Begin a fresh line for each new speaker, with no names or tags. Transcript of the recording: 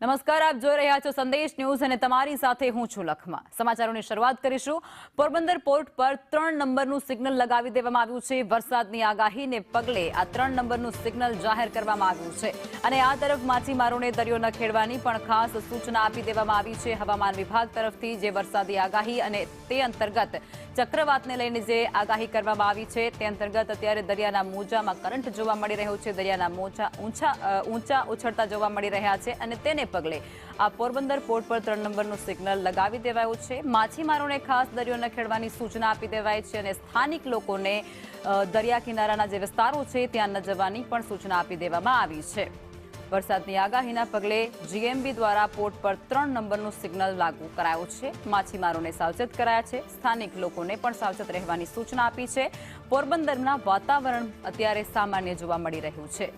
નમસ્કાર, આપ જોઈ રહ્યા છો સંદેશ ન્યૂઝ અને તમારી સાથે હું છું લખમા। સમાચારોની શરૂઆત કરીશું। પોરબંદર પોર્ટ પર 3 નંબરનું સિગ્નલ લગાવી દેવામાં આવ્યું છે। વરસાદની આગાહીને પગલે આ 3 નંબરનું સિગ્નલ જાહેર કરવામાં આવ્યું છે અને આ તરફ માછીમારોને દરિયો ન ખેડવાની પણ ખાસ સૂચના આપી દેવામાં આવી છે। હવામાન વિભાગ તરફથી જે વરસાદી આગાહી અને તે અંતર્ગત ચક્રવાતને લઈને જે આગાહી કરવામાં આવી છે તે અંતર્ગત અત્યારે દરિયાના મોજામાં કરંટ જોવા મળી રહ્યો છે। દરિયાના મોજા ઊંચા ઉછળતા જોવા મળી રહ્યા છે અને તેને પગલે આ પોરબંદર પોર્ટ પર 3 નંબરનું સિગ્નલ લગાવી દેવાયું છે। માછીમારોને ખાસ દરિયો ન ખેડવાની સૂચના આપી દેવાઈ છે અને સ્થાનિક લોકોને દરિયા કિનારાના જે વિસ્તારો છે ત્યાં ન જવાની પણ સૂચના આપી દેવામાં આવી છે। વરસાદની આગાહીના પગલે જીએમબી દ્વારા પોર્ટ પર 3 નંબરનું સિગ્નલ લાગુ કરાયું છે। માછીમારોને સાવચેત કરાયા છે। સ્થાનિક લોકોને પણ સાવચેત રહેવાની સૂચના આપી છે। પોરબંદરના વાતાવરણ અત્યારે સામાન્ય જોવા મળી રહ્યું છે।